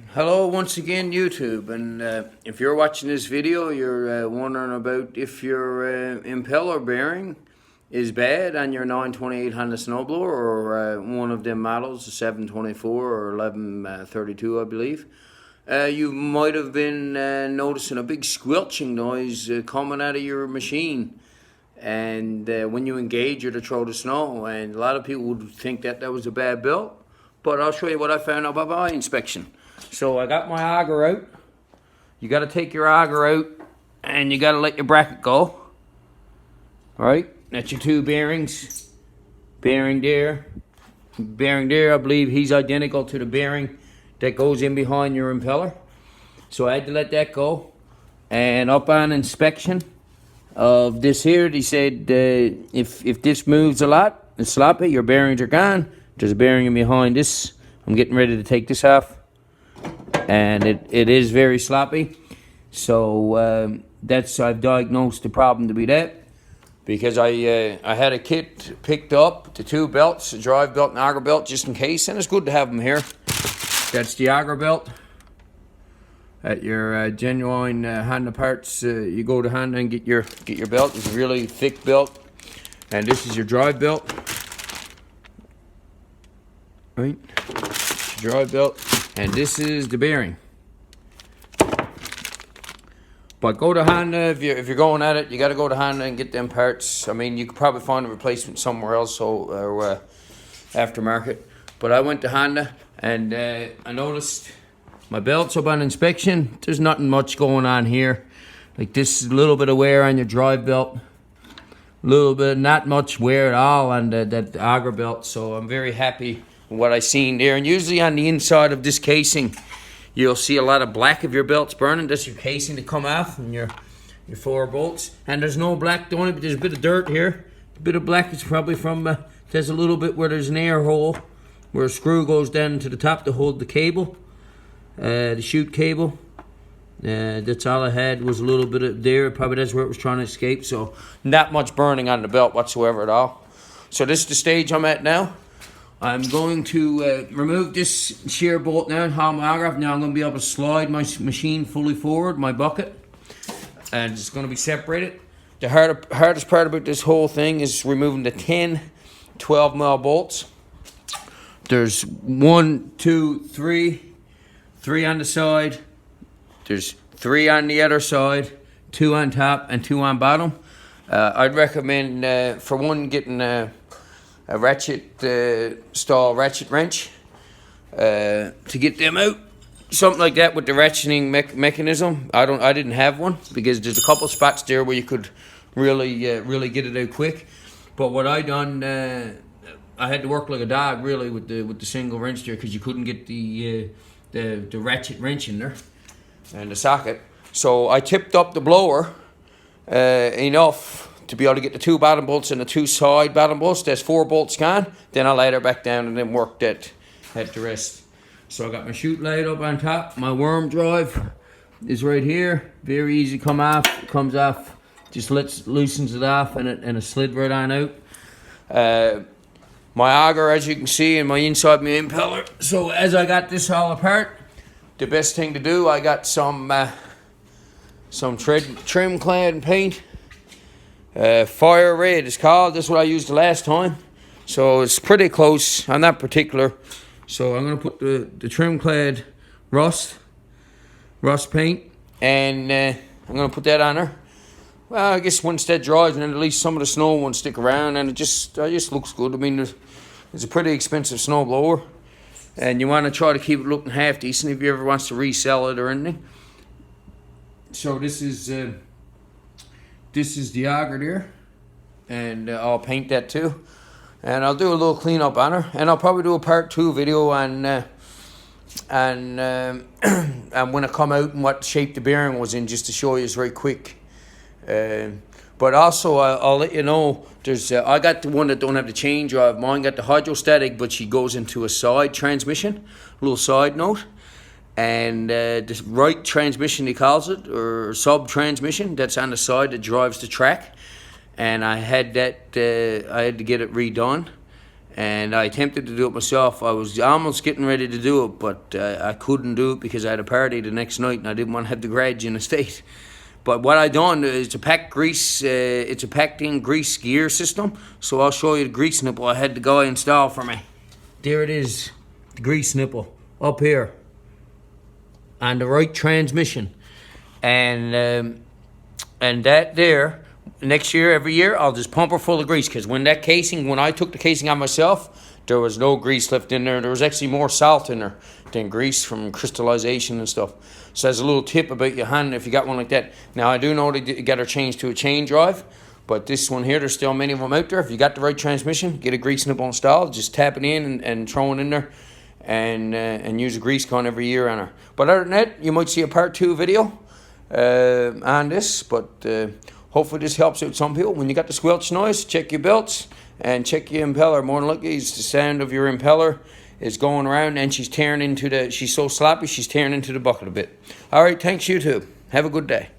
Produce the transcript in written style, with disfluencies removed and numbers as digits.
Hello once again YouTube, and if you're watching this video, you're wondering about if your impeller bearing is bad on your 928 Honda snowblower or one of them models, the 724 or 1132 I believe. You might have been noticing a big squelching noise coming out of your machine, and when you engage or to throw the snow, and a lot of people would think that that was a bad belt, but I'll show you what I found out by my inspection. So I got my auger out. You got to take your auger out and you got to let your bracket go. Alright, that's your two bearings. Bearing there, I believe he's identical to the bearing that goes in behind your impeller. So I had to let that go. And up on inspection of this here, they said if this moves a lot, it's sloppy, your bearings are gone. There's a bearing in behind this. I'm getting ready to take this off. And it is very sloppy, so I've diagnosed the problem to be that, because I had a kit picked up, the two belts, the drive belt and auger belt, just in case, and it's good to have them here. That's the auger belt at your genuine Honda parts. You go to Honda and get your belt. It's a really thick belt, and this is your drive belt, right? Drive belt. And this is the bearing. But go to Honda if you're going at it. You got to go to Honda and get them parts. I mean, you could probably find a replacement somewhere else, or aftermarket. But I went to Honda and I noticed my belt's up on inspection. There's nothing much going on here. Like, this is a little bit of wear on your drive belt. A little bit, not much wear at all on that auger belt. So I'm very happy what I seen there. And usually on the inside of this casing, you'll see a lot of black of your belts burning. That's your casing to come off, and your four bolts. And there's no black on it, but there's a bit of dirt here. A bit of black is probably from, there's a little bit where there's an air hole, where a screw goes down to the top to hold the cable, the chute cable. That's all I had, was a little bit of there. Probably that's where it was trying to escape. So not much burning on the belt whatsoever at all. So this is the stage I'm at now. I'm going to remove this shear bolt now and haul my auger off. Now I'm going to be able to slide my machine fully forward, my bucket, and it's going to be separated. The hardest part about this whole thing is removing the 10 12mm bolts. There's 1, 2, 3 on the side. There's 3 on the other side, 2 on top and 2 on bottom. I'd recommend, for one, getting a ratchet style ratchet wrench to get them out, something like that with the ratcheting mechanism. I didn't have one, because there's a couple spots there where you could really get it out quick. But what I done, I had to work like a dog really with the single wrench there, because you couldn't get the ratchet wrench in there and the socket. So I tipped up the blower enough to be able to get the 2 bottom bolts and the 2 side bottom bolts. There's 4 bolts gone. Then I laid her back down and then worked at the rest. So I got my chute laid up on top. My worm drive is right here. Very easy to come off. It comes off, just loosens it off, and it slid right on out. My auger, as you can see, and my inside my impeller. So as I got this all apart, the best thing to do, I got some trim clad paint. Fire red is called. This is what I used the last time, so it's pretty close. I'm not particular, so I'm gonna put the trim clad rust paint, and I'm gonna put that on her. Well, I guess once that dries, and then at least some of the snow won't stick around, and it just looks good. I mean, it's a pretty expensive snow blower, and you want to try to keep it looking half decent if you ever wants to resell it or anything. So this is the auger there, and I'll paint that too, and I'll do a little cleanup on her, and I'll probably do a part 2 video on and when it come out and what shape the bearing was in, just to show you very quick. But also I'll let you know, there's I got the one that don't have the change drive. Mine got the hydrostatic, but she goes into a side transmission. A little side note. And the right transmission, he calls it, or sub transmission, that's on the side that drives the track. And I had to get it redone. and I attempted to do it myself. I was almost getting ready to do it, but I couldn't do it because I had a party the next night and I didn't want to have the garage in a state. But what I done is a packed grease, it's a packed in grease gear system. So I'll show you the grease nipple I had the guy install for me. There it is, the grease nipple up here on the right transmission. And that there, next year, every year, I'll just pump her full of grease, because when I took the casing on myself, there was no grease left in there. There was actually more salt in there than grease from crystallization and stuff. So there's a little tip about your hand if you got one like that. Now, I do know they got her changed to a chain drive, but this one here, there's still many of them out there. If you got the right transmission, get a grease nipple installed, just tap it in and throw it in there, and use a grease gun every year on her. But other than that, you might see a part 2 video on this, but hopefully this helps out some people. When you got the squelch noise, check your belts and check your impeller. More than likely, it's the sound of your impeller is going around, and she's so sloppy, she's tearing into the bucket a bit. All right, thanks, YouTube. Have a good day.